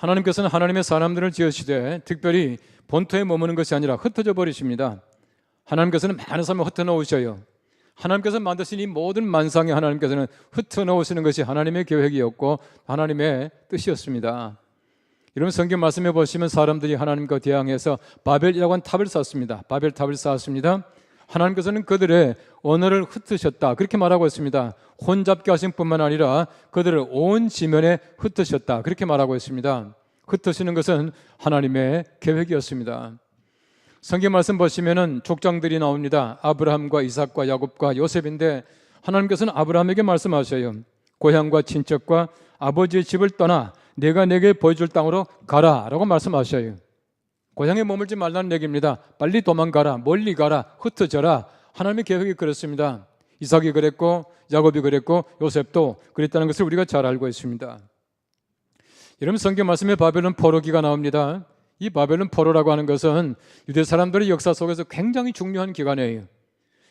하나님께서는 하나님의 사람들을 지으시되 특별히 본토에 머무는 것이 아니라 흩어져 버리십니다. 하나님께서는 많은 사람을 흩어놓으셔요. 하나님께서 만드신 이 모든 만상에 하나님께서는 흩어놓으시는 것이 하나님의 계획이었고 하나님의 뜻이었습니다. 이런 성경 말씀해 보시면 사람들이 하나님과 대항해서 바벨이라고 하는 탑을 쌓았습니다. 바벨탑을 쌓았습니다. 하나님께서는 그들의 언어를 흩으셨다 그렇게 말하고 있습니다. 혼잡게 하신 뿐만 아니라 그들을 온 지면에 흩으셨다 그렇게 말하고 있습니다. 흩으시는 것은 하나님의 계획이었습니다. 성경 말씀 보시면은 족장들이 나옵니다. 아브라함과 이삭과 야곱과 요셉인데 하나님께서는 아브라함에게 말씀하셔요. 고향과 친척과 아버지의 집을 떠나 내가 내게 보여줄 땅으로 가라 라고 말씀하셔요. 고향에 머물지 말라는 얘기입니다. 빨리 도망가라, 멀리 가라, 흩어져라. 하나님의 계획이 그렇습니다. 이삭이 그랬고 야곱이 그랬고 요셉도 그랬다는 것을 우리가 잘 알고 있습니다. 여러분 성경 말씀에 바벨론 포로기가 나옵니다. 이 바벨론 포로라고 하는 것은 유대 사람들의 역사 속에서 굉장히 중요한 기간이에요.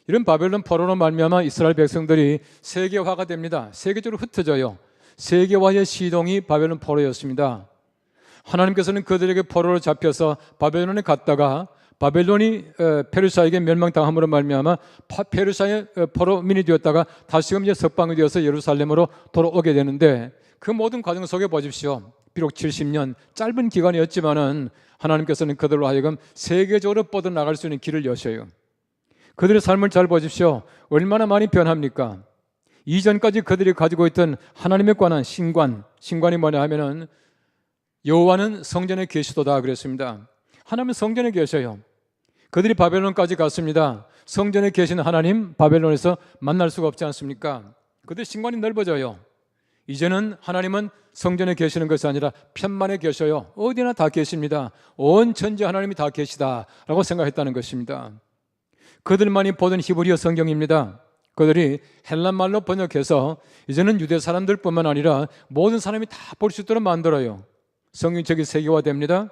이런 바벨론 포로로 말미암아 이스라엘 백성들이 세계화가 됩니다. 세계적으로 흩어져요. 세계화의 시동이 바벨론 포로였습니다. 하나님께서는 그들에게 포로로 잡혀서 바벨론에 갔다가 바벨론이 페르시아에게 멸망당함으로 말미암아 페르시아의 포로민이 되었다가 다시금 이제 석방이 되어서 예루살렘으로 돌아오게 되는데 그 모든 과정 속에 보십시오. 비록 70년 짧은 기간이었지만은 하나님께서는 그들로 하여금 세계적으로 뻗어나갈 수 있는 길을 여셔요. 그들의 삶을 잘 보십시오. 얼마나 많이 변합니까? 이전까지 그들이 가지고 있던 하나님에 관한 신관이 뭐냐 하면은 여호와는 성전에 계시도다 그랬습니다. 하나님은 성전에 계셔요. 그들이 바벨론까지 갔습니다. 성전에 계신 하나님 바벨론에서 만날 수가 없지 않습니까? 그들의 신관이 넓어져요. 이제는 하나님은 성전에 계시는 것이 아니라 편만에 계셔요. 어디나 다 계십니다. 온 천지 하나님이 다 계시다라고 생각했다는 것입니다. 그들만이 보던 히브리어 성경입니다. 그들이 헬란말로 번역해서 이제는 유대 사람들뿐만 아니라 모든 사람이 다 볼 수 있도록 만들어요. 성경책이 세계화됩니다.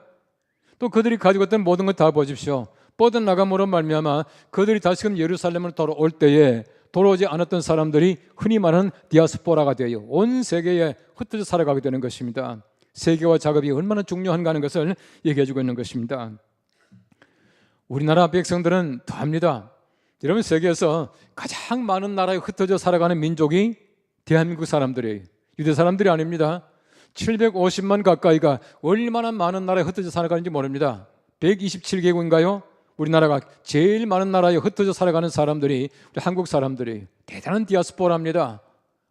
또 그들이 가지고 있던 모든 것 다 보십시오. 뻗어나감으로 말미암아 그들이 다시금 예루살렘으로 돌아올 때에 돌아오지 않았던 사람들이 흔히 말하는 디아스포라가 되어 온 세계에 흩어져 살아가게 되는 것입니다. 세계화 작업이 얼마나 중요한가 하는 것을 얘기해 주고 있는 것입니다. 우리나라 백성들은 더합니다. 여러분 세계에서 가장 많은 나라에 흩어져 살아가는 민족이 대한민국 사람들이에요. 유대 사람들이 아닙니다. 750만 가까이가 얼마나 많은 나라에 흩어져 살아가는지 모릅니다. 127개국인가요? 우리나라가 제일 많은 나라에 흩어져 살아가는 사람들이 우리 한국 사람들이 대단한 디아스포라입니다.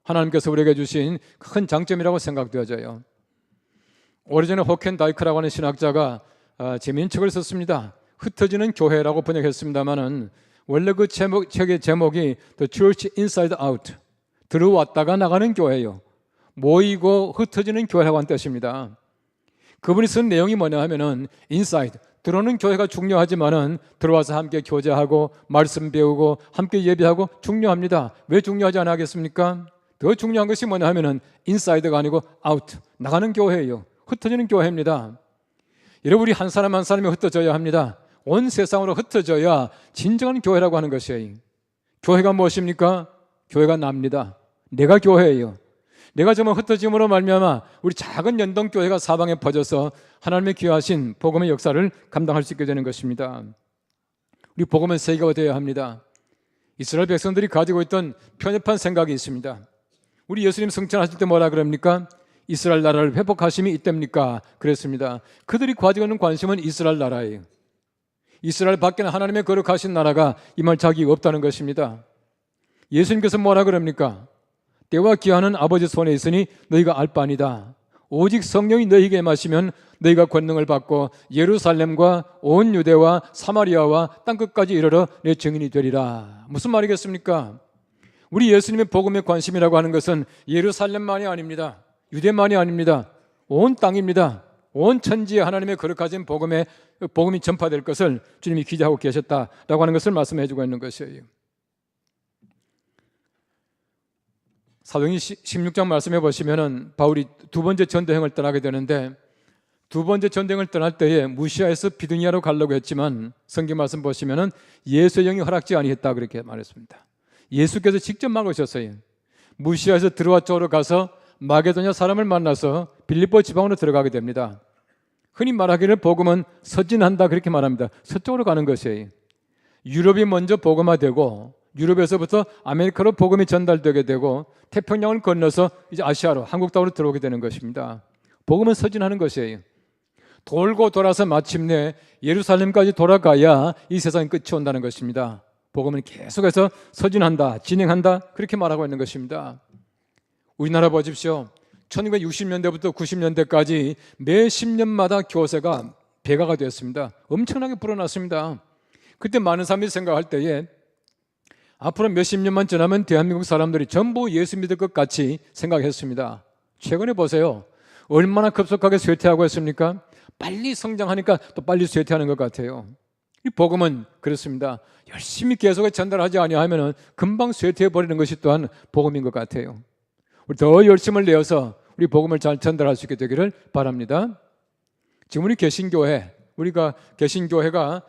하나님께서 우리에게 주신 큰 장점이라고 생각되어져요. 오래전에 호켄다이크라고 하는 신학자가 재미있는 책을 썼습니다. 흩어지는 교회라고 번역했습니다마는 원래 그 책의 제목이 The Church Inside Out, 들어왔다가 나가는 교회예요. 모이고 흩어지는 교회라고 하는 뜻입니다. 그분이 쓴 내용이 뭐냐 하면은 inside, 들어오는 교회가 중요하지만은 들어와서 함께 교제하고 말씀 배우고 함께 예배하고 중요합니다. 왜 중요하지 않겠습니까? 더 중요한 것이 뭐냐 하면은 inside가 아니고 out, 나가는 교회예요. 흩어지는 교회입니다. 여러분 우리 한 사람 한 사람이 흩어져야 합니다. 온 세상으로 흩어져야 진정한 교회라고 하는 것이에요. 교회가 무엇입니까? 교회가 납니다. 내가 교회예요. 내가 정말 흩어짐으로 말미암아 우리 작은 연동교회가 사방에 퍼져서 하나님의 귀하신 복음의 역사를 감당할 수 있게 되는 것입니다. 우리 복음은 세계화 되어야 합니다. 이스라엘 백성들이 가지고 있던 편협한 생각이 있습니다. 우리 예수님 승천하실 때 뭐라 그럽니까? 이스라엘 나라를 회복하심이 이때입니까? 그랬습니다. 그들이 가지고 있는 관심은 이스라엘 나라예요. 이스라엘 밖에는 하나님의 거룩하신 나라가 임할 자격이 없다는 것입니다. 예수님께서 뭐라 그럽니까? 때와 기한은 아버지 손에 있으니 너희가 알 바 아니다. 오직 성령이 너희에게 임하시면 너희가 권능을 받고 예루살렘과 온 유대와 사마리아와 땅끝까지 이르러 내 증인이 되리라. 무슨 말이겠습니까? 우리 예수님의 복음의 관심이라고 하는 것은 예루살렘만이 아닙니다. 유대만이 아닙니다. 온 땅입니다. 온 천지에 하나님의 거룩하신 복음이 전파될 것을 주님이 기대하고 계셨다라고 하는 것을 말씀해 주고 있는 것이에요. 사도행전 16장 말씀해 보시면은 바울이 두 번째 전도행을 떠나게 되는데 두 번째 전도행을 떠날 때에 무시아에서 비두니아로 가려고 했지만 성경 말씀 보시면은 예수의 영이 허락지 아니했다 그렇게 말했습니다. 예수께서 직접 막으셨어요. 무시아에서 드로아 쪽으로 가서 마게도냐 사람을 만나서 빌립보 지방으로 들어가게 됩니다. 흔히 말하기를 복음은 서진한다 그렇게 말합니다. 서쪽으로 가는 것이에요. 유럽이 먼저 복음화되고 유럽에서부터 아메리카로 복음이 전달되게 되고 태평양을 건너서 이제 아시아로 한국 땅으로 들어오게 되는 것입니다. 복음은 서진하는 것이에요. 돌고 돌아서 마침내 예루살렘까지 돌아가야 이 세상의 끝이 온다는 것입니다. 복음은 계속해서 서진한다, 진행한다 그렇게 말하고 있는 것입니다. 우리나라 보십시오. 1960년대부터 90년대까지 매 10년마다 교세가 배가가 되었습니다. 엄청나게 불어났습니다. 그때 많은 사람들이 생각할 때에 앞으로 몇십 년만 지나면 대한민국 사람들이 전부 예수 믿을 것 같이 생각했습니다. 최근에 보세요. 얼마나 급속하게 쇠퇴하고 있습니까? 빨리 성장하니까 또 빨리 쇠퇴하는 것 같아요. 이 복음은 그렇습니다. 열심히 계속 전달하지 아니하면 금방 쇠퇴해버리는 것이 또한 복음인 것 같아요. 우리 더 열심을 내어서 우리 복음을 잘 전달할 수 있게 되기를 바랍니다. 지금 우리 개신교회, 우리가 개신교회가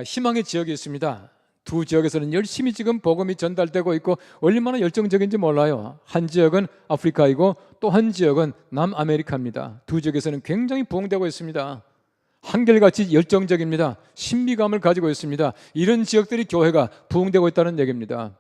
희망의 지역이 있습니다. 두 지역에서는 열심히 지금 복음이 전달되고 있고 얼마나 열정적인지 몰라요. 한 지역은 아프리카이고 또 한 지역은 남아메리카입니다. 두 지역에서는 굉장히 부흥되고 있습니다. 한결같이 열정적입니다. 신비감을 가지고 있습니다. 이런 지역들이 교회가 부흥되고 있다는 얘기입니다.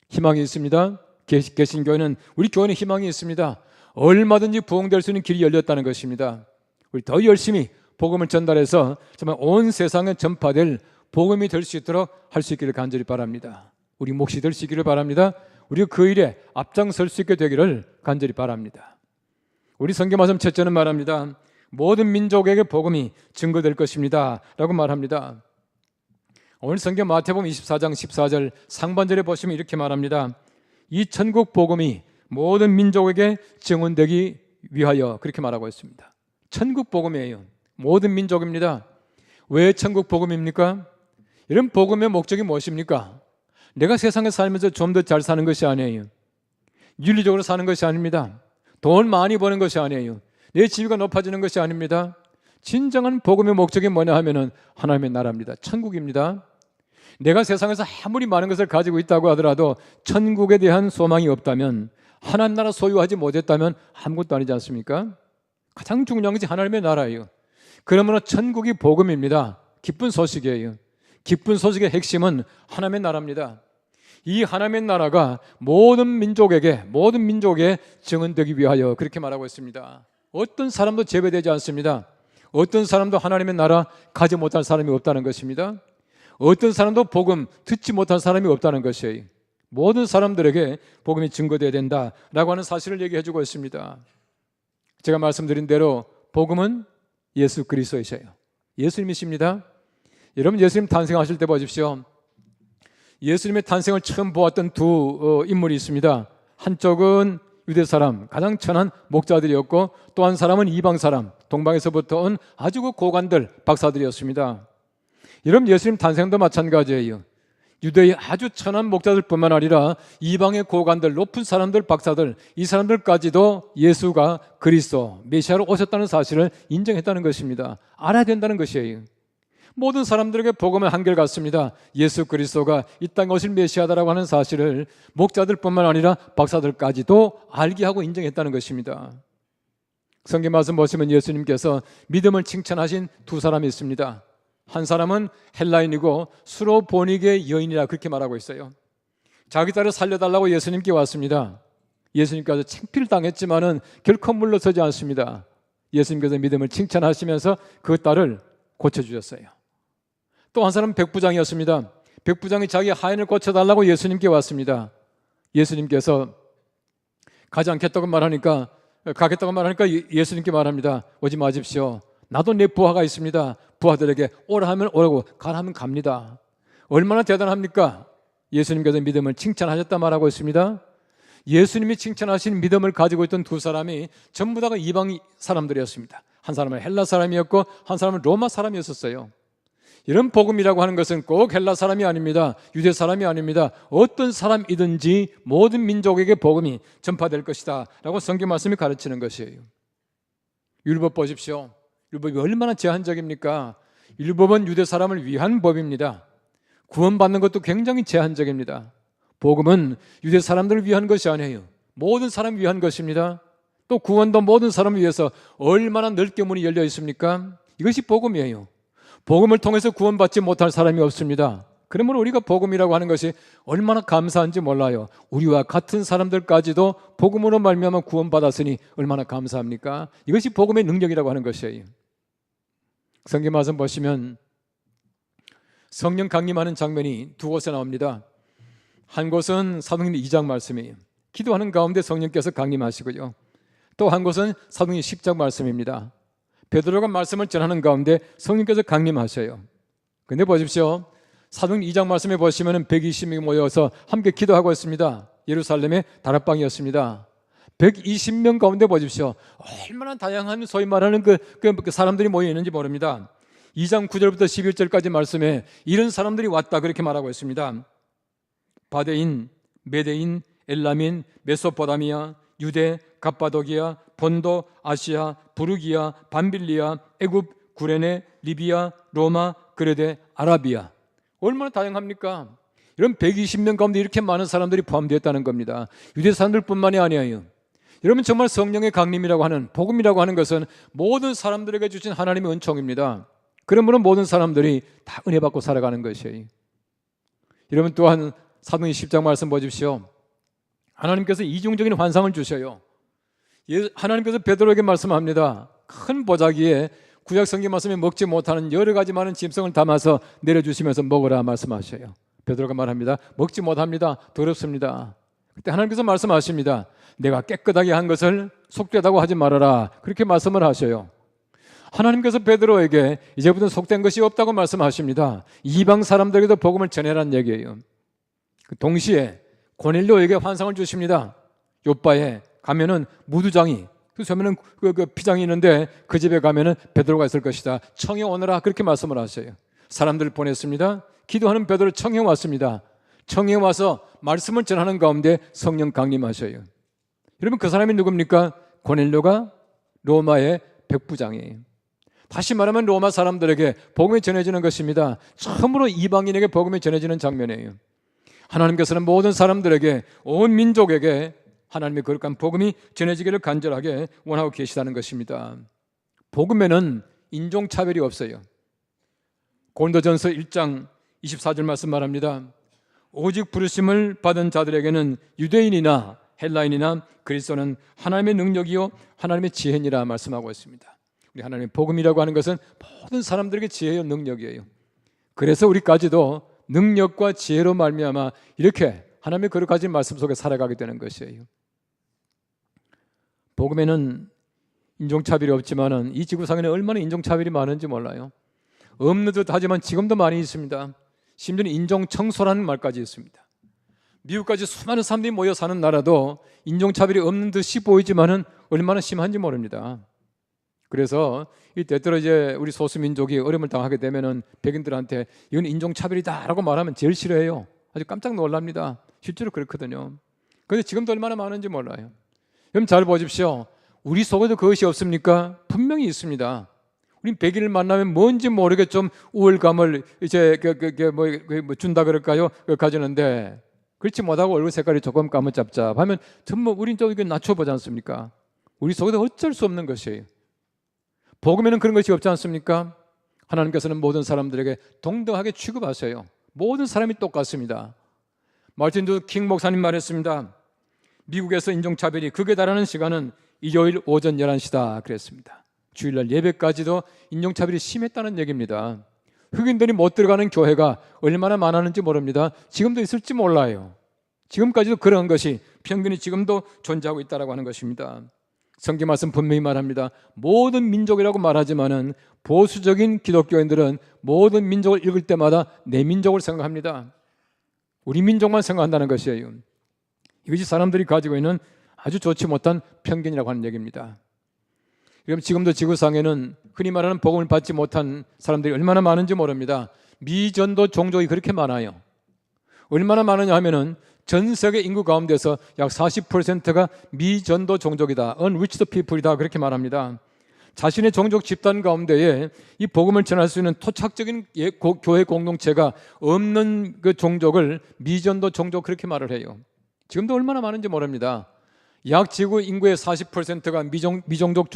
희망이 있습니다. 개신교회는 우리 교회는 희망이 있습니다. 얼마든지 부흥될 수 있는 길이 열렸다는 것입니다. 우리 더 열심히 복음을 전달해서 정말 온 세상에 전파될 복음이 될 수 있도록 할 수 있기를 간절히 바랍니다. 우리 몫이 될 수 있기를 바랍니다. 우리가 그 일에 앞장설 수 있게 되기를 간절히 바랍니다. 우리 성경 말씀 첫째는 말합니다. 모든 민족에게 복음이 증거될 것입니다 라고 말합니다. 오늘 성경 마태복음 24장 14절 상반절에 보시면 이렇게 말합니다. 이 천국 복음이 모든 민족에게 증언되기 위하여 그렇게 말하고 있습니다. 천국 복음이에요. 모든 민족입니다. 왜 천국 복음입니까? 이런 복음의 목적이 무엇입니까? 내가 세상에 살면서 좀 더 잘 사는 것이 아니에요. 윤리적으로 사는 것이 아닙니다. 돈 많이 버는 것이 아니에요. 내 지위가 높아지는 것이 아닙니다. 진정한 복음의 목적이 뭐냐 하면은 하나님의 나라입니다. 천국입니다. 내가 세상에서 아무리 많은 것을 가지고 있다고 하더라도 천국에 대한 소망이 없다면, 하나님 나라 소유하지 못했다면 아무것도 아니지 않습니까? 가장 중요한 것이 하나님의 나라예요. 그러므로 천국이 복음입니다. 기쁜 소식이에요. 기쁜 소식의 핵심은 하나님의 나라입니다. 이 하나님의 나라가 모든 민족에 증언되기 위하여 그렇게 말하고 있습니다. 어떤 사람도 제외되지 않습니다. 어떤 사람도 하나님의 나라 가지 못할 사람이 없다는 것입니다. 어떤 사람도 복음 듣지 못할 사람이 없다는 것이에요. 모든 사람들에게 복음이 증거되어야 된다라고 하는 사실을 얘기해 주고 있습니다. 제가 말씀드린 대로 복음은 예수 그리스도이세요. 예수님이십니다. 여러분 예수님 탄생하실 때 보십시오. 예수님의 탄생을 처음 보았던 두 인물이 있습니다. 한쪽은 유대 사람, 가장 천한 목자들이었고 또 한 사람은 이방 사람, 동방에서부터 온 아주 고관들, 박사들이었습니다. 여러분 예수님 탄생도 마찬가지예요. 유대의 아주 천한 목자들뿐만 아니라 이방의 고관들, 높은 사람들, 박사들, 이 사람들까지도 예수가 그리스도, 메시아로 오셨다는 사실을 인정했다는 것입니다. 알아야 된다는 것이에요. 모든 사람들에게 복음은 한결같습니다. 예수 그리스도가 이 땅에 오실 메시아다라고 하는 사실을 목자들뿐만 아니라 박사들까지도 알게 하고 인정했다는 것입니다. 성경 말씀 보시면 예수님께서 믿음을 칭찬하신 두 사람이 있습니다. 한 사람은 헬라인이고 수로보니게 여인이라 그렇게 말하고 있어요. 자기 딸을 살려달라고 예수님께 왔습니다. 예수님께서 창피를 당했지만은 결코 물러서지 않습니다. 예수님께서 믿음을 칭찬하시면서 그 딸을 고쳐주셨어요. 또 한 사람은 백부장이었습니다. 백부장이 자기 하인을 고쳐달라고 예수님께 왔습니다. 예수님께서 가겠다고 말하니까 예수님께 말합니다. 오지 마십시오. 나도 내 부하가 있습니다. 부하들에게 오라 하면 오라고, 가라 하면 갑니다. 얼마나 대단합니까? 예수님께서 믿음을 칭찬하셨다 말하고 있습니다. 예수님이 칭찬하신 믿음을 가지고 있던 두 사람이 전부 다가 이방 사람들이었습니다. 한 사람은 헬라 사람이었고 한 사람은 로마 사람이었어요. 이런 복음이라고 하는 것은 꼭 헬라 사람이 아닙니다. 유대 사람이 아닙니다. 어떤 사람이든지 모든 민족에게 복음이 전파될 것이다 라고 성경 말씀이 가르치는 것이에요. 율법 보십시오. 율법이 얼마나 제한적입니까? 율법은 유대 사람을 위한 법입니다. 구원받는 것도 굉장히 제한적입니다. 복음은 유대 사람들을 위한 것이 아니에요. 모든 사람을 위한 것입니다. 또 구원도 모든 사람을 위해서 얼마나 넓게 문이 열려 있습니까? 이것이 복음이에요. 복음을 통해서 구원받지 못할 사람이 없습니다. 그러면 우리가 복음이라고 하는 것이 얼마나 감사한지 몰라요. 우리와 같은 사람들까지도 복음으로 말미암아 구원받았으니 얼마나 감사합니까? 이것이 복음의 능력이라고 하는 것이에요. 성경 말씀 보시면 성령 강림하는 장면이 두 곳에 나옵니다. 한 곳은 사도행전 2장 말씀이에요. 기도하는 가운데 성령께서 강림하시고요. 또 한 곳은 사도행전 10장 말씀입니다. 베드로가 말씀을 전하는 가운데 성령께서 강림하셔요. 근데 보십시오. 사도행전 2장 말씀에 보시면 120명이 모여서 함께 기도하고 있습니다. 예루살렘의 다락방이었습니다. 120명 가운데 보십시오. 얼마나 다양한 소위 말하는 그 사람들이 모여 있는지 모릅니다. 2장 9절부터 11절까지 말씀에 이런 사람들이 왔다 그렇게 말하고 있습니다. 바데인, 메데인, 엘라민, 메소포다미아, 유대, 갑바도기아, 본도, 아시아, 부르기아, 밤빌리아, 애굽, 구레네, 리비아, 로마, 그레데, 아라비아. 얼마나 다양합니까? 이런 120명 가운데 이렇게 많은 사람들이 포함되었다는 겁니다. 유대 사람들뿐만이 아니에요. 여러분 정말 성령의 강림이라고 하는 복음이라고 하는 것은 모든 사람들에게 주신 하나님의 은총입니다. 그러므로 모든 사람들이 다 은혜 받고 살아가는 것이에요. 여러분 또한 사도행전 10장 말씀 보십시오. 하나님께서 이중적인 환상을 주셔요. 하나님께서 베드로에게 말씀합니다. 큰 보자기에 구약 성경 말씀에 먹지 못하는 여러 가지 많은 짐승을 담아서 내려주시면서 먹으라 말씀하셔요. 베드로가 말합니다. 먹지 못합니다. 더럽습니다. 그때 하나님께서 말씀하십니다. 내가 깨끗하게 한 것을 속되다고 하지 말아라. 그렇게 말씀을 하셔요. 하나님께서 베드로에게 이제부터 속된 것이 없다고 말씀하십니다. 이방 사람들에게도 복음을 전해라는 얘기예요. 동시에 고넬료에게 환상을 주십니다. 요바에 가면은 무두장이 그 서면은 그 피장이 있는데 그 집에 가면은 베드로가 있을 것이다. 청해 오너라 그렇게 말씀을 하셔요. 사람들을 보냈습니다. 기도하는 베드로 청해 왔습니다. 청해 와서 말씀을 전하는 가운데 성령 강림하셔요. 여러분 그 사람이 누굽니까? 고넬료가 로마의 백부장이에요. 다시 말하면 로마 사람들에게 복음이 전해지는 것입니다. 처음으로 이방인에게 복음이 전해지는 장면이에요. 하나님께서는 모든 사람들에게 온 민족에게 하나님의 거룩한 복음이 전해지기를 간절하게 원하고 계시다는 것입니다. 복음에는 인종차별이 없어요. 고린도전서 1장 24절 말씀 말합니다. 오직 부르심을 받은 자들에게는 유대인이나 헬라인이나 그리스도는 하나님의 능력이요 하나님의 지혜니라 말씀하고 있습니다. 우리 하나님의 복음이라고 하는 것은 모든 사람들에게 지혜요 능력이에요. 그래서 우리까지도 능력과 지혜로 말미암아 이렇게 하나님의 거룩하신 말씀 속에 살아가게 되는 것이에요. 복음에는 인종차별이 없지만은 이 지구상에는 얼마나 인종차별이 많은지 몰라요. 없는 듯 하지만 지금도 많이 있습니다. 심지어는 인종청소라는 말까지 있습니다. 미국까지 수많은 사람들이 모여 사는 나라도 인종차별이 없는 듯이 보이지만은 얼마나 심한지 모릅니다. 그래서 이 때때로 이제 우리 소수민족이 어려움을 당하게 되면은 백인들한테 이건 인종차별이다라고 말하면 제일 싫어해요. 아주 깜짝 놀랍니다. 실제로 그렇거든요. 그런데 지금도 얼마나 많은지 몰라요. 여러분 잘 보십시오. 우리 속에도 그것이 없습니까? 분명히 있습니다. 우린 백인을 만나면 뭔지 모르게 좀 우월감을 이제 뭐 준다 그럴까요? 가지는데 그렇지 못하고 얼굴 색깔이 조금 까무잡잡하면 전부 우린 또 이거 낮춰보지 않습니까? 우리 속에도 어쩔 수 없는 것이에요. 복음에는 그런 것이 없지 않습니까? 하나님께서는 모든 사람들에게 동등하게 취급하세요. 모든 사람이 똑같습니다. 마틴 루터 킹 목사님 말했습니다. 미국에서 인종차별이 극에 달하는 시간은 일요일 오전 11시다 그랬습니다. 주일날 예배까지도 인종차별이 심했다는 얘기입니다. 흑인들이 못 들어가는 교회가 얼마나 많았는지 모릅니다. 지금도 있을지 몰라요. 지금까지도 그런 것이 평균이 지금도 존재하고 있다고 하는 것입니다. 성경 말씀 분명히 말합니다. 모든 민족이라고 말하지만은 보수적인 기독교인들은 모든 민족을 읽을 때마다 내 민족을 생각합니다. 우리 민족만 생각한다는 것이에요. 이것이 사람들이 가지고 있는 아주 좋지 못한 편견이라고 하는 얘기입니다. 그럼 지금도 지구상에는 흔히 말하는 복음을 받지 못한 사람들이 얼마나 많은지 모릅니다. 미전도 종족이 그렇게 많아요. 얼마나 많으냐 하면은 전 세계 인구 가운데서 약 40%가 미전도 종족이다. unreached people이다. 그렇게 말합니다. 자신의 종족 집단 가운데에 이 복음을 전할 수 있는 토착적인 교회 공동체가 없는 그 종족을 미전도 종족 그렇게 말을 해요. 지금도 얼마나 많은지 모릅니다. 약 지구 인구의 40%가 미종족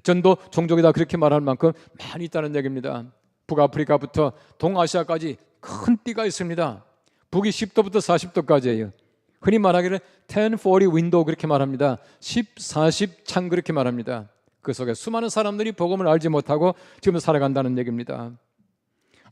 전도 종족이다 그렇게 말할 만큼 많이 있다는 얘기입니다. 북아프리카부터 동아시아까지 큰 띠가 있습니다. 북이 10도부터 40도까지예요. 흔히 말하기를 1040 윈도우 그렇게 말합니다. 10, 40 창 그렇게 말합니다. 그 속에 수많은 사람들이 복음을 알지 못하고 지금 살아간다는 얘기입니다.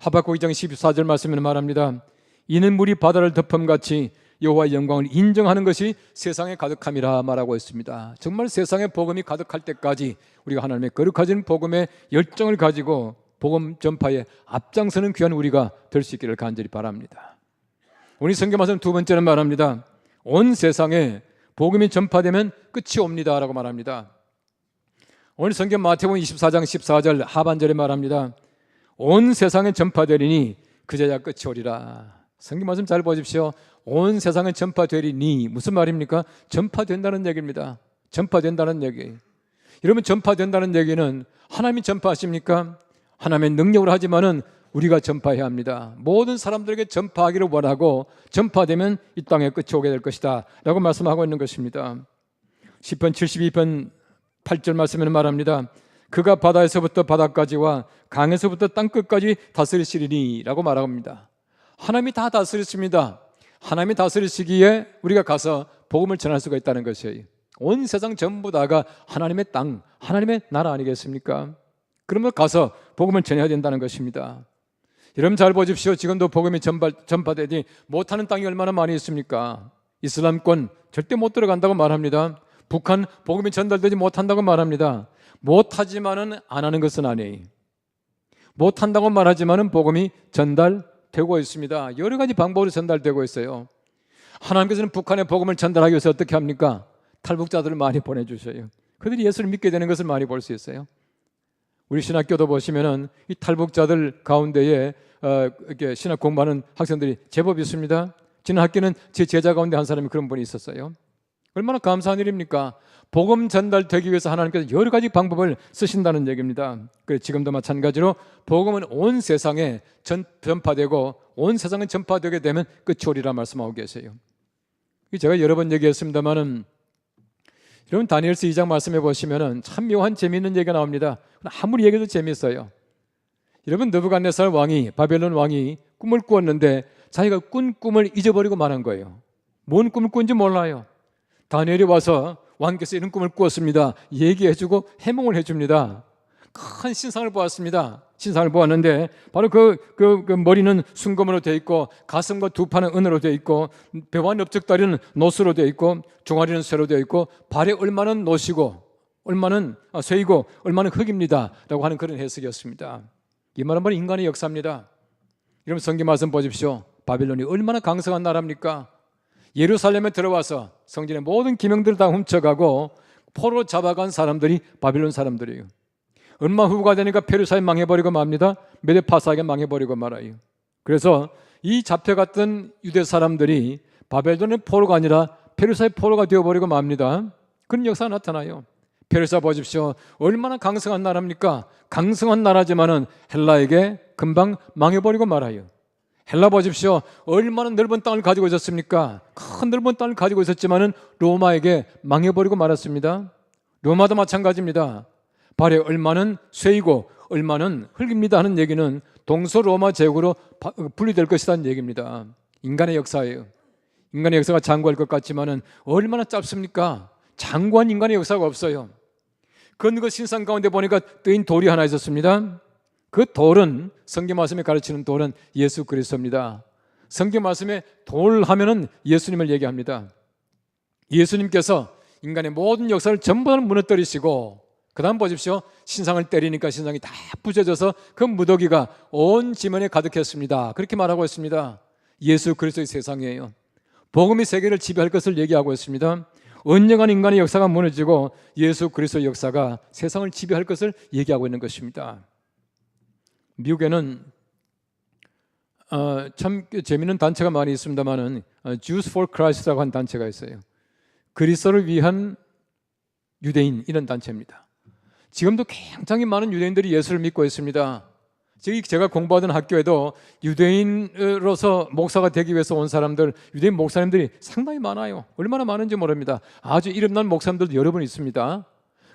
하박국 2장 14절 말씀에는 말합니다. 이는 물이 바다를 덮음같이 여호와의 영광을 인정하는 것이 세상에 가득함이라 말하고 있습니다. 정말 세상에 복음이 가득할 때까지 우리가 하나님의 거룩하신 복음의 열정을 가지고 복음 전파에 앞장서는 귀한 우리가 될 수 있기를 간절히 바랍니다. 오늘 성경 말씀 두 번째는 말합니다. 온 세상에 복음이 전파되면 끝이 옵니다 라고 말합니다. 오늘 성경 마태복음 24장 14절 하반절에 말합니다. 온 세상에 전파되리니 그제야 끝이 오리라. 성경 말씀 잘 보십시오. 온 세상에 전파되리니 무슨 말입니까? 전파된다는 얘기입니다. 전파된다는 얘기. 여러분, 전파된다는 얘기는 하나님이 전파하십니까? 하나님의 능력으로 하지만은 우리가 전파해야 합니다. 모든 사람들에게 전파하기를 원하고 전파되면 이 땅에 끝이 오게 될 것이다 라고 말씀하고 있는 것입니다. 시편 72편 8절 말씀에는 말합니다. 그가 바다에서부터 바다까지와 강에서부터 땅끝까지 다스리시리니 라고 말합니다. 하나님이 다 다스리십니다. 하나님이 다스리시기에 우리가 가서 복음을 전할 수가 있다는 것이에요. 온 세상 전부 다가 하나님의 땅, 하나님의 나라 아니겠습니까? 그러면 가서 복음을 전해야 된다는 것입니다. 여러분 잘 보십시오. 지금도 복음이 전파되지 못하는 땅이 얼마나 많이 있습니까? 이슬람권 절대 못 들어간다고 말합니다. 북한 복음이 전달되지 못한다고 말합니다. 못하지만은 안 하는 것은 아니에요. 못한다고 말하지만은 복음이 전달되고 있습니다. 여러 가지 방법으로 전달되고 있어요. 하나님께서는 북한에 복음을 전달하기 위해서 어떻게 합니까? 탈북자들을 많이 보내주셔요. 그들이 예수를 믿게 되는 것을 많이 볼 수 있어요. 우리 신학교도 보시면은 이 탈북자들 가운데에 이렇게 신학 공부하는 학생들이 제법 있습니다. 지난 학기는 제 제자 가운데 한 사람이 그런 분이 있었어요. 얼마나 감사한 일입니까? 복음 전달되기 위해서 하나님께서 여러 가지 방법을 쓰신다는 얘기입니다. 그래서 지금도 마찬가지로 복음은 온 세상에 전파되고 온 세상에 전파되게 되면 끝이 오리라 말씀하고 계세요. 제가 여러 번 얘기했습니다만은 여러분 다니엘서 2장 말씀해 보시면은 참 묘한 재미있는 얘기가 나옵니다. 아무리 얘기해도 재미있어요. 여러분 느부갓네살 왕이 바벨론 왕이 꿈을 꾸었는데 자기가 꾼 꿈을 잊어버리고 말한 거예요. 뭔 꿈을 꾼지 몰라요. 다니엘이 와서 왕께서 이런 꿈을 꾸었습니다. 얘기해주고 해몽을 해줍니다. 큰 신상을 보았습니다. 신상을 보았는데 바로 그 머리는 순금으로 되어 있고 가슴과 두 팔은 은으로 되어 있고 배와 넓적다리는 노스로 되어 있고 종아리는 쇠로 되어 있고 발에 얼마는 노시고 얼마는 쇠이고 얼마는 흙입니다 라고 하는 그런 해석이었습니다. 이 말은 바로 인간의 역사입니다. 여러분 성경 말씀 보십시오. 바빌론이 얼마나 강성한 나라입니까? 예루살렘에 들어와서 성전의 모든 기명들을 다 훔쳐가고 포로 잡아간 사람들이 바빌론 사람들이에요. 얼마 후가 되니까 페르시아에 망해버리고 맙니다. 메데파사에게 망해버리고 말아요. 그래서 이 잡혀갔던 유대 사람들이 바벨론의 포로가 아니라 페르시아의 포로가 되어버리고 맙니다. 그런 역사가 나타나요. 페르시아 보십시오. 얼마나 강성한 나라입니까? 강성한 나라지만은 헬라에게 금방 망해버리고 말아요. 헬라 보십시오. 얼마나 넓은 땅을 가지고 있었습니까? 큰 넓은 땅을 가지고 있었지만은 로마에게 망해버리고 말았습니다. 로마도 마찬가지입니다. 발에 얼마는 쇠이고 얼마는 흙입니다 하는 얘기는 동서로마 제국으로 분리될 것이라는 얘기입니다. 인간의 역사예요. 인간의 역사가 장구할 것 같지만은 얼마나 짧습니까? 장구한 인간의 역사가 없어요. 그 신상 가운데 보니까 뜨인 돌이 하나 있었습니다. 그 돌은 성경 말씀에 가르치는 돌은 예수 그리스도입니다. 성경 말씀에 돌 하면은 예수님을 얘기합니다. 예수님께서 인간의 모든 역사를 전부 다 무너뜨리시고 그 다음 보십시오. 신상을 때리니까 신상이 다 부셔져서 그 무더기가 온 지면에 가득했습니다. 그렇게 말하고 있습니다. 예수 그리스도의 세상이에요. 복음이 세계를 지배할 것을 얘기하고 있습니다. 언젠간 인간의 역사가 무너지고 예수 그리스도의 역사가 세상을 지배할 것을 얘기하고 있는 것입니다. 미국에는 참 재미있는 단체가 많이 있습니다만은 Jews for Christ라고 한 단체가 있어요. 그리스도를 위한 유대인 이런 단체입니다. 지금도 굉장히 많은 유대인들이 예수를 믿고 있습니다. 제가 공부하던 학교에도 유대인으로서 목사가 되기 위해서 온 사람들, 유대인 목사님들이 상당히 많아요. 얼마나 많은지 모릅니다. 아주 이름난 목사님들도 여러 분 있습니다.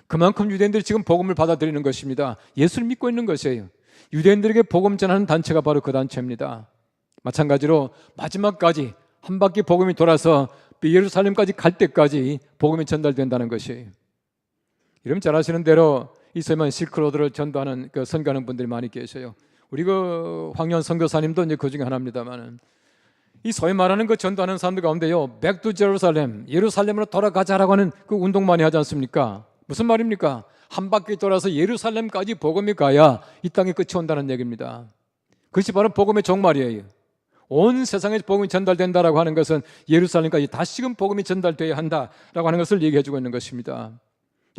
그만큼 유대인들이 지금 복음을 받아들이는 것입니다. 예수를 믿고 있는 것이에요. 유대인들에게 복음 전하는 단체가 바로 그 단체입니다. 마찬가지로 마지막까지 한 바퀴 복음이 돌아서 예루살렘까지 갈 때까지 복음이 전달된다는 것이에요. 여러분 잘 아시는 대로 이스라엘 실크로드를 전도하는 선교하는 분들이 많이 계셔요. 우리 황현 선교사님도 이제 그 중에 하나입니다만은, 이 소위 말하는 전도하는 사람들 가운데요, Back to Jerusalem, 예루살렘으로 돌아가자라고 하는 그 운동 많이 하지 않습니까? 무슨 말입니까? 한 바퀴 돌아서 예루살렘까지 복음이 가야 이 땅에 끝이 온다는 얘기입니다. 그것이 바로 복음의 종말이에요. 온 세상에 복음이 전달된다라고 하는 것은 예루살렘까지 다시금 복음이 전달돼야 한다라고 하는 것을 얘기해 주고 있는 것입니다.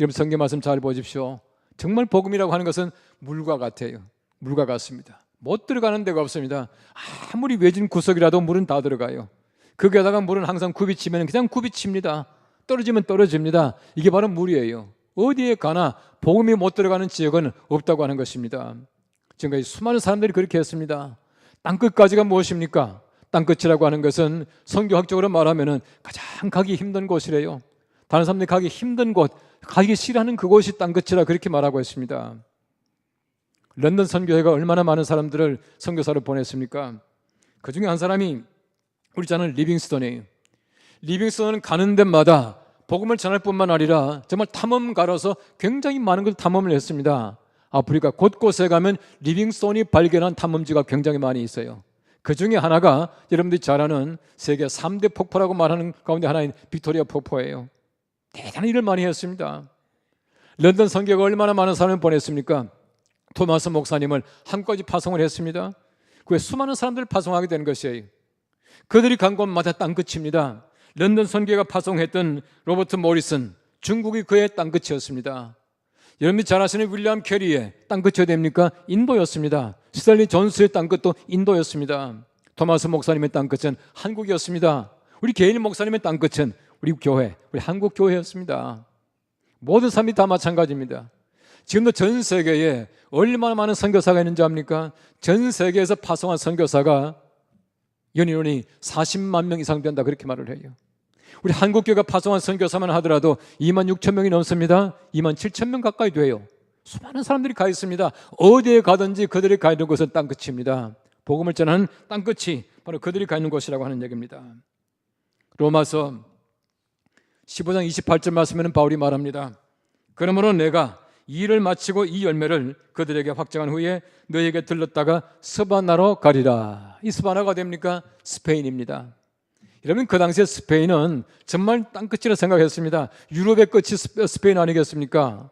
여러분 성경 말씀 잘 보십시오. 정말 복음이라고 하는 것은 물과 같아요. 물과 같습니다. 못 들어가는 데가 없습니다. 아무리 외진 구석이라도 물은 다 들어가요. 거기에다가 물은 항상 굽이치면 그냥 굽이칩니다. 떨어지면 떨어집니다. 이게 바로 물이에요. 어디에 가나 복음이 못 들어가는 지역은 없다고 하는 것입니다. 지금까지 수많은 사람들이 그렇게 했습니다. 땅끝까지가 무엇입니까? 땅끝이라고 하는 것은 성경학적으로 말하면 가장 가기 힘든 곳이래요. 다른 사람들이 가기 힘든 곳, 가기 싫어하는 그곳이 땅끝이라 그렇게 말하고 있습니다. 런던 선교회가 얼마나 많은 사람들을 선교사로 보냈습니까? 그 중에 한 사람이 우리 잘 아는 리빙스턴이에요. 리빙스턴은 가는 데마다 복음을 전할 뿐만 아니라 정말 탐험가로서 굉장히 많은 걸 탐험을 했습니다. 아프리카 곳곳에 가면 리빙스턴이 발견한 탐험지가 굉장히 많이 있어요. 그 중에 하나가 여러분들이 잘 아는 세계 3대 폭포라고 말하는 가운데 하나인 빅토리아 폭포예요. 대단한 일을 많이 했습니다. 런던 선교가 얼마나 많은 사람을 보냈습니까? 토마스 목사님을 한국까지 파송을 했습니다. 그에 수많은 사람들을 파송하게 된 것이에요. 그들이 간 곳마다 땅끝입니다. 런던 선교가 파송했던 로버트 모리슨, 중국이 그의 땅끝이었습니다. 여러분이 잘 아시는 윌리엄 캐리의 땅끝이 어디 됩니까? 인도였습니다. 스탠리 존스의 땅끝도 인도였습니다. 토마스 목사님의 땅끝은 한국이었습니다. 우리 개인 목사님의 땅끝은 우리 교회, 우리 한국 교회였습니다. 모든 사람이 다 마찬가지입니다. 지금도 전 세계에 얼마나 많은 선교사가 있는지 압니까? 전 세계에서 파송한 선교사가 연인원이 40만 명 이상 된다 그렇게 말을 해요. 우리 한국교회가 파송한 선교사만 하더라도 2만 6천 명이 넘습니다. 2만 7천 명 가까이 돼요. 수많은 사람들이 가 있습니다. 어디에 가든지 그들이 가 있는 곳은 땅끝입니다. 복음을 전하는 땅끝이 바로 그들이 가 있는 곳이라고 하는 얘기입니다. 로마서 15장 28절 말씀에는 바울이 말합니다. 그러므로 내가 이 일을 마치고 이 열매를 그들에게 확정한 후에 너에게 들렀다가 스바나로 가리라. 이 스바나가 됩니까? 스페인입니다. 여러분 그 당시에 스페인은 정말 땅끝이라 생각했습니다. 유럽의 끝이 스페인 아니겠습니까?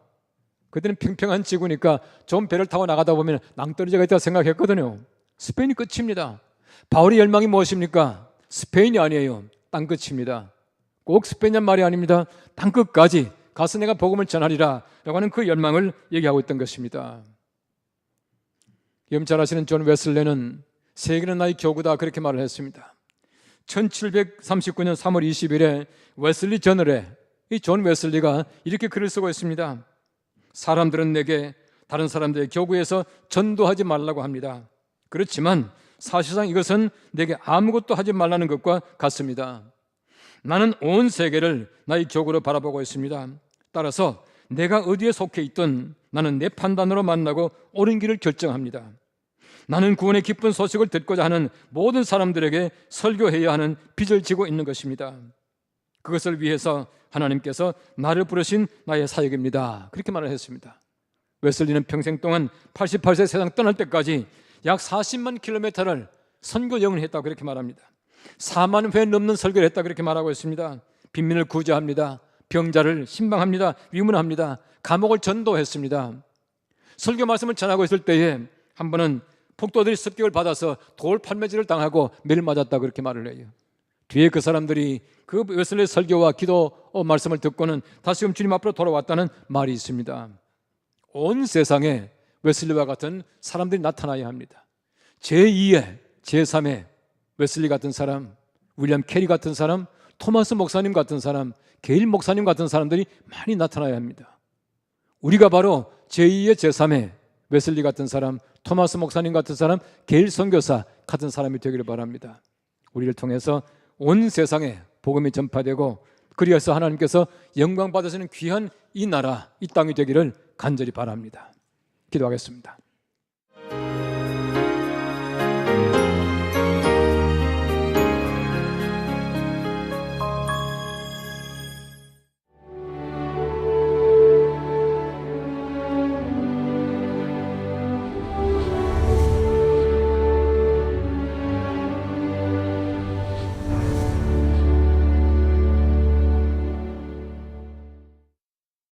그때는 평평한 지구니까 좋은 배를 타고 나가다 보면 낭떠러지가 있다고 생각했거든요. 스페인이 끝입니다. 바울의 열망이 무엇입니까? 스페인이 아니에요. 땅끝입니다. 꼭 스페인이란 말이 아닙니다. 땅끝까지 가서 내가 복음을 전하리라 라고 하는 그 열망을 얘기하고 있던 것입니다. 여러분 잘 아시는 존 웨슬레는 세계는 나의 교구다 그렇게 말을 했습니다. 1739년 3월 20일에 웨슬리 저널에 이 존 웨슬리가 이렇게 글을 쓰고 있습니다. 사람들은 내게 다른 사람들의 교구에서 전도하지 말라고 합니다. 그렇지만 사실상 이것은 내게 아무것도 하지 말라는 것과 같습니다. 나는 온 세계를 나의 교구로 바라보고 있습니다. 따라서 내가 어디에 속해 있든 나는 내 판단으로 만나고 옳은 길을 결정합니다. 나는 구원의 기쁜 소식을 듣고자 하는 모든 사람들에게 설교해야 하는 빚을 지고 있는 것입니다. 그것을 위해서 하나님께서 나를 부르신 나의 사역입니다. 그렇게 말을 했습니다. 웨슬리는 평생 동안 88세 세상 떠날 때까지 약 40만 킬로미터를 선교 여행을 했다고 그렇게 말합니다. 4만 회 넘는 설교를 했다 그렇게 말하고 있습니다. 빈민을 구제합니다. 병자를 신방합니다. 위문합니다. 감옥을 전도했습니다. 설교 말씀을 전하고 있을 때에 한 번은 폭도들이 습격을 받아서 돌 팔매질을 당하고 매를 맞았다 그렇게 말을 해요. 뒤에 그 사람들이 그 웨슬리의 설교와 기도 말씀을 듣고는 다시금 주님 앞으로 돌아왔다는 말이 있습니다. 온 세상에 웨슬리와 같은 사람들이 나타나야 합니다. 제2의 제3의 웨슬리 같은 사람, 윌리엄 캐리 같은 사람, 토마스 목사님 같은 사람, 게일 목사님 같은 사람들이 많이 나타나야 합니다. 우리가 바로 제2의 제3의 웨슬리 같은 사람, 토마스 목사님 같은 사람, 게일 선교사 같은 사람이 되기를 바랍니다. 우리를 통해서 온 세상에 복음이 전파되고 그리해서 하나님께서 영광 받으시는 귀한 이 나라, 이 땅이 되기를 간절히 바랍니다. 기도하겠습니다.